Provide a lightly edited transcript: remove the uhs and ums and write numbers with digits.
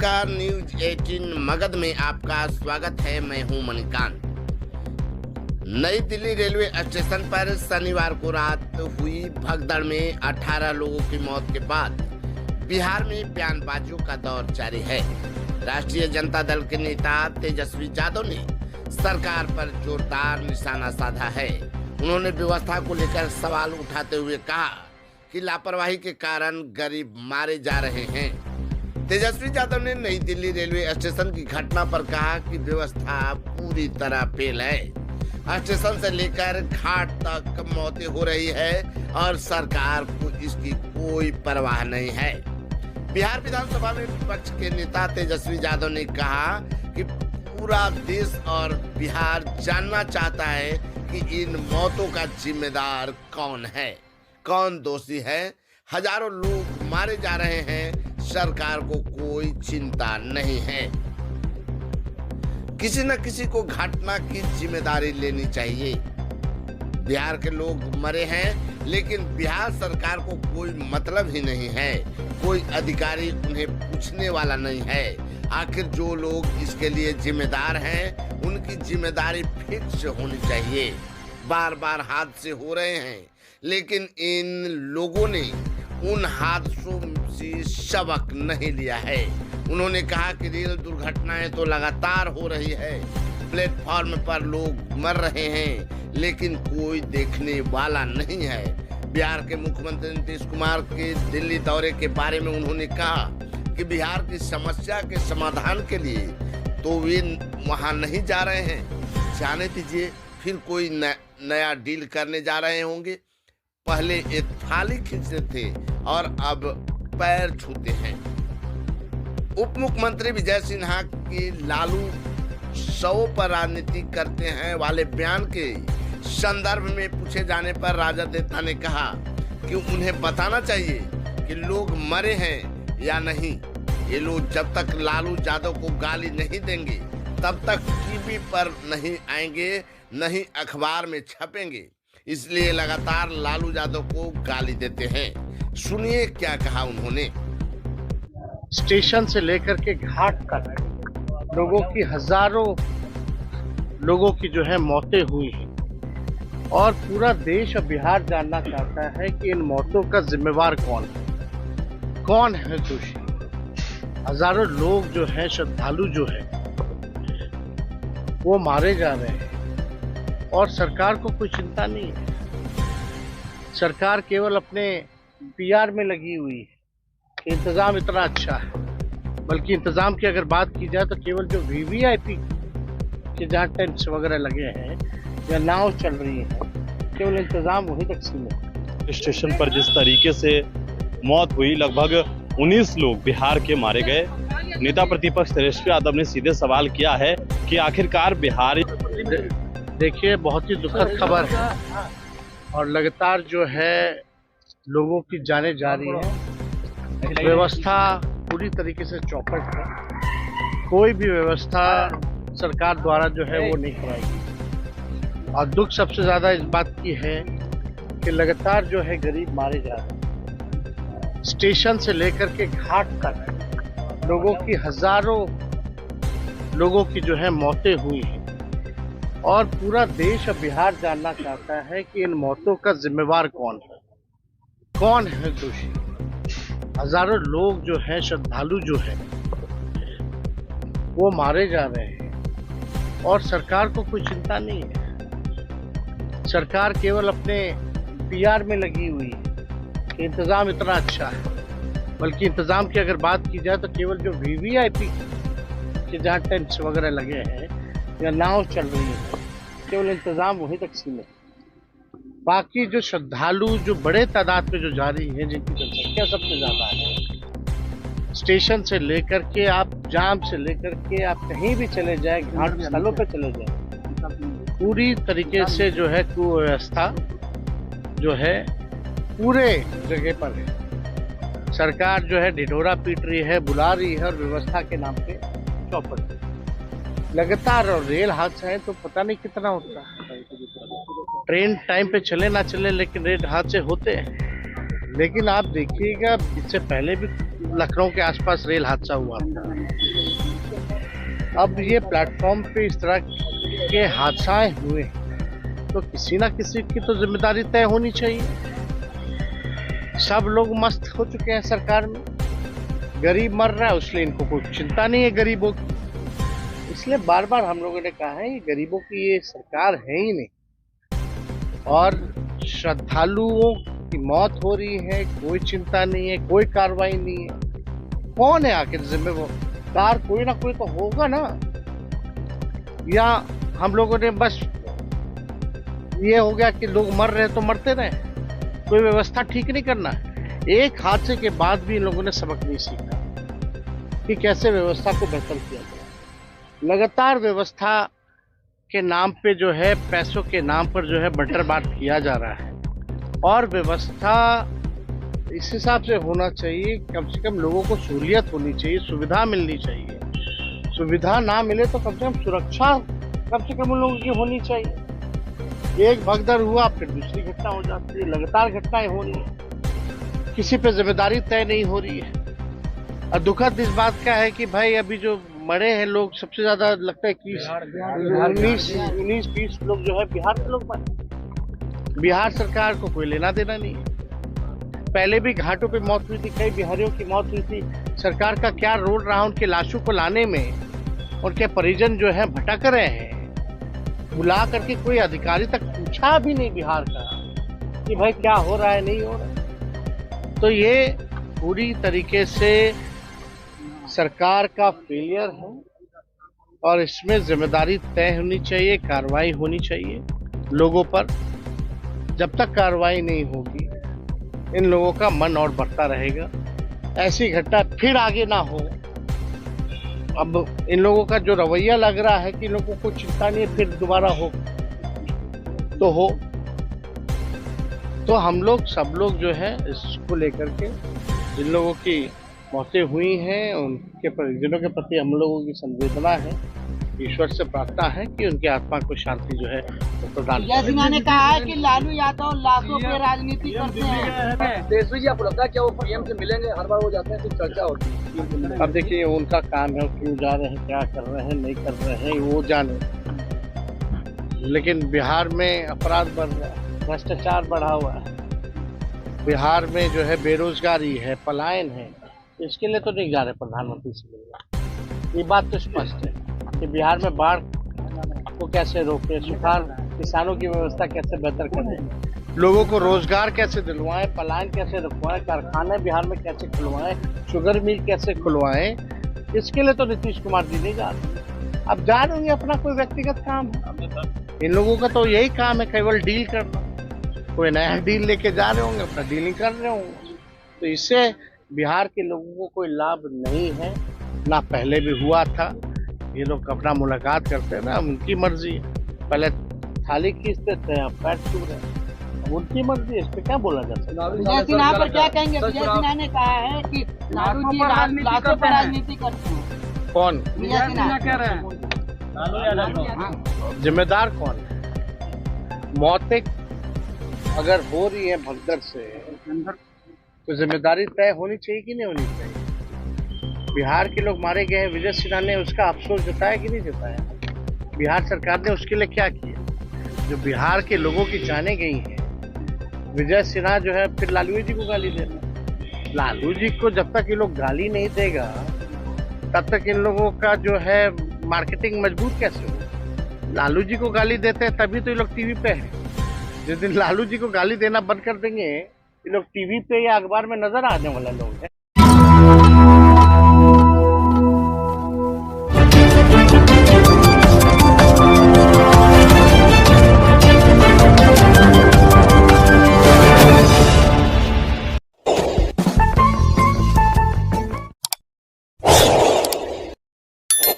नमस्कार, न्यूज 18 मगध में आपका स्वागत है। मैं हूं मणिकांत। नई दिल्ली रेलवे स्टेशन पर शनिवार को रात हुई भगदड़ में 18 लोगों की मौत के बाद बिहार में बयानबाजियों का दौर जारी है। राष्ट्रीय जनता दल के नेता तेजस्वी यादव ने सरकार पर जोरदार निशाना साधा है। उन्होंने व्यवस्था को लेकर सवाल उठाते हुए कहा कि लापरवाही के कारण गरीब मारे जा रहे हैं। तेजस्वी यादव ने नई दिल्ली रेलवे स्टेशन की घटना पर कहा कि व्यवस्था पूरी तरह फेल है। स्टेशन से लेकर घाट तक मौतें हो रही है और सरकार को इसकी कोई परवाह नहीं है। बिहार विधानसभा में विपक्ष के नेता तेजस्वी यादव ने कहा कि पूरा देश और बिहार जानना चाहता है कि इन मौतों का जिम्मेदार कौन है, कौन दोषी है। हजारों लोग मारे जा रहे हैं, सरकार को कोई चिंता नहीं है। किसी न किसी को घटना की जिम्मेदारी लेनी चाहिए। बिहार के लोग मरे हैं, लेकिन बिहार सरकार को कोई मतलब ही नहीं है। कोई अधिकारी उन्हें पूछने वाला नहीं है। आखिर जो लोग इसके लिए जिम्मेदार हैं, उनकी जिम्मेदारी फिक्स होनी चाहिए। बार बार हादसे हो रहे हैं, लेकिन इन लोगों ने उन हादसों से सबक नहीं लिया है। उन्होंने कहा कि रेल दुर्घटनाएं तो लगातार हो रही है, प्लेटफॉर्म पर लोग मर रहे हैं, लेकिन कोई देखने वाला नहीं है। बिहार के मुख्यमंत्री नीतीश कुमार के दिल्ली दौरे के बारे में उन्होंने कहा कि बिहार की समस्या के समाधान के लिए तो वे वहां नहीं जा रहे हैं, जाने दीजिए, फिर कोई नया डील करने जा रहे होंगे। पहले एक थाली खींचते थे और अब पैर छूते हैं। उप मुख्यमंत्री विजय सिन्हा के लालू शव पर राजनीति करते हैं वाले बयान के संदर्भ में पूछे जाने पर राजद नेता ने कहा कि उन्हें बताना चाहिए कि लोग मरे हैं या नहीं। ये लोग जब तक लालू यादव को गाली नहीं देंगे, तब तक टीवी पर नहीं आएंगे, नहीं अखबार में छपेंगे। इसलिए लगातार लालू यादव को गाली देते हैं। सुनिए क्या कहा उन्होंने। स्टेशन से लेकर के घाट तक लोगों की हजारों लोगों की जो है मौतें हुई हैं और पूरा देश और बिहार जानना चाहता है कि इन मौतों का जिम्मेवार कौन है दोषी। हजारों लोग जो हैं, श्रद्धालु जो है, वो मारे जा रहे हैं और सरकार को कोई चिंता नहीं है। सरकार केवल अपने पीआर में लगी हुई है कि इंतजाम इतना अच्छा है, बल्कि इंतजाम की अगर बात की जाए तो केवल जो वीवीआईपी के जहाँ टेंट्स वगैरह लगे हैं या नाव चल रही है, केवल इंतजाम वहीं तक सीमित है। स्टेशन पर जिस तरीके से मौत हुई, लगभग 19 लोग बिहार के मारे गए। नेता प्रतिपक्ष तेजस्वी यादव ने सीधे सवाल किया है कि आखिरकार बिहार, देखिए, बहुत ही दुखद खबर है और लगातार जो है लोगों की जानें जा रही है। व्यवस्था पूरी तरीके से चौपट है। कोई भी व्यवस्था सरकार द्वारा जो है वो नहीं कराएगी और दुख सबसे ज्यादा इस बात की है कि लगातार जो है गरीब मारे जा रहे हैं। स्टेशन से लेकर के घाट तक लोगों की हजारों लोगों की जो है मौतें हुई हैं और पूरा देश और बिहार जानना चाहता है कि इन मौतों का जिम्मेवार कौन है दोषी। हजारों लोग जो हैं, श्रद्धालु जो है, वो मारे जा रहे हैं और सरकार को कोई चिंता नहीं है। सरकार केवल अपने पीआर में लगी हुई है कि इंतजाम इतना अच्छा है, बल्कि इंतजाम की अगर बात की जाए तो केवल जो वीवीआईपी के जहाँ टेंट्स वगैरह लगे हैं या नाव चल रही है, केवल इंतजाम वहीं तक सीमित है। बाकी जो श्रद्धालु जो बड़े तादाद में जो जा रही हैं, जिनकी जनसंख्या सबसे ज्यादा है, स्टेशन से लेकर के आप जाम से लेकर के आप कहीं भी चले जाए, घाट स्थलों पे चले जाए, पूरी तरीके से जो है कुव्यवस्था जो है पूरे जगह पर है। सरकार जो है ढिढोरा पीट रही है, बुला रही है और व्यवस्था के नाम पे चौपट है। लगातार और रेल हादसा है तो पता नहीं कितना होता है। ट्रेन टाइम पे चले ना चले, लेकिन रेल हादसे होते हैं। लेकिन आप देखिएगा, इससे पहले भी लखनऊ के आसपास रेल हादसा हुआ था। अब ये प्लेटफॉर्म पे इस तरह के हादसाएं हुए तो किसी ना किसी की तो जिम्मेदारी तय होनी चाहिए। सब लोग मस्त हो चुके हैं सरकार में, गरीब मर रहा है इसलिए इनको कोई चिंता नहीं है गरीबों की। इसलिए बार बार हम लोगों ने कहा है ये गरीबों की ये सरकार है ही नहीं। और श्रद्धालुओं की मौत हो रही है, कोई चिंता नहीं है, कोई कार्रवाई नहीं है। कौन है आखिर जिम्मेदार? कोई ना कोई तो होगा ना। या हम लोगों ने बस ये हो गया कि लोग मर रहे तो मरते रहे, कोई व्यवस्था ठीक नहीं करना है। एक हादसे के बाद भी इन लोगों ने सबक नहीं सीखा कि कैसे व्यवस्था को बेहतर किया जाए। लगातार व्यवस्था के नाम पे जो है, पैसों के नाम पर जो है बंटर बाट किया जा रहा है। और व्यवस्था इस हिसाब से होना चाहिए, कम से कम लोगों को सहूलियत होनी चाहिए, सुविधा मिलनी चाहिए। सुविधा ना मिले तो कम से कम सुरक्षा कम से कम उन लोगों की होनी चाहिए। एक भगदड़ हुआ फिर दूसरी घटना हो जाती है, लगातार घटनाएं हो रही है, किसी पे जिम्मेदारी तय नहीं हो रही है। और दुखद इस बात का है कि भाई अभी जो मरे हैं लोग, सबसे ज्यादा लगता है कि 19-20 लोग जो है बिहार के लोग मरे। बिहार सरकार को कोई लेना देना नहीं है। पहले भी घाटों पे मौत हुई थी, कई बिहारियों की मौत हुई थी। सरकार का क्या रोल रहा उनके लाशों को लाने में? उनके परिजन जो है भटक रहे हैं, बुला करके कोई अधिकारी तक पूछा भी नहीं बिहार का कि भाई क्या हो रहा है, नहीं हो रहा है। तो ये पूरी तरीके से सरकार का फेलियर है और इसमें जिम्मेदारी तय होनी चाहिए, कार्रवाई होनी चाहिए लोगों पर। जब तक कार्रवाई नहीं होगी इन लोगों का मन और बढ़ता रहेगा, ऐसी घटना फिर आगे ना हो। अब इन लोगों का जो रवैया लग रहा है कि इन लोगों को चिंता नहीं है, फिर दोबारा हो तो हो। तो हम लोग सब लोग जो है इसको लेकर के, जिन लोगों की मौतें हुई हैं उनके परिजनों के प्रति हम लोगों की संवेदना है, ईश्वर से प्रार्थना है कि उनकी आत्मा को शांति जो है वो प्रदान विजय सिन्हा ने कहा है कि लालू यादव लाशों पे राजनीति करते हैं। तेजस्वी जी, आपको लगता है क्या वो पीएम से मिलेंगे? हर बार वो जाते हैं तो चर्चा होती है। अब देखिए उनका काम है, क्यों जा रहे हैं, क्या कर रहे हैं, नहीं कर रहे हैं, वो जाने। लेकिन बिहार में अपराध बढ़ रहा है, भ्रष्टाचार बढ़ा हुआ है, बिहार में जो है बेरोजगारी है, पलायन है। इसके लिए तो नहीं जा रहे प्रधानमंत्री से मिलना। ये बात तो स्पष्ट है कि बिहार में बाढ़ को कैसे रोके, सुखाड़, किसानों की व्यवस्था कैसे बेहतर करें, लोगों को रोजगार कैसे दिलवाएं, पलायन कैसे रुकवाएं, कारखाने बिहार में कैसे खुलवाएं, शुगर मिल कैसे खुलवाएं। इसके लिए तो नीतीश कुमार जी नहीं जा रहे। अब जा रहे होंगे, अपना कोई व्यक्तिगत काम है। इन लोगों का तो यही काम है, केवल डील करना। कोई नया डील लेके जा रहे होंगे, अपना डीलिंग कर रहे होंगे। तो इससे बिहार के लोगों को कोई लाभ नहीं है, ना पहले भी हुआ था। ये लोग अपना मुलाकात करते हैं ना, उनकी मर्जी है। पहले थाली खींचते थे, अब पैर छू रहे हैं, उनकी मर्जी है, इस पे क्या बोला जा सकता है। विजय सिन्हा पर क्या कहेंगे? विजय सिन्हा ने कहा है कि लालू जी लाशों पर राजनीति करते हैं। कौन? विजय सिन्हा कह रहे हैं। जिम्मेदार कौन है? मौतें अगर हो रही है भगदड़ से तो जिम्मेदारी तय होनी चाहिए कि नहीं होनी चाहिए? बिहार के लोग मारे गए हैं, विजय सिन्हा ने उसका अफसोस जताया कि नहीं जताया? बिहार सरकार ने उसके लिए क्या किया? जो बिहार के लोगों की जाने गई हैं, विजय सिन्हा जो है फिर लालू जी को गाली दे रहा। लालू जी को जब तक ये लोग गाली नहीं देगा तब तक इन लोगों का जो है मार्केटिंग मजबूत कैसे होगा? लालू जी को गाली देते हैं तभी तो ये लोग टीवी पे हैं। जिस दिन लालू जी को गाली देना बंद कर देंगे, ये लोग टीवी पे या अखबार में नजर आने वाला लोग हैं।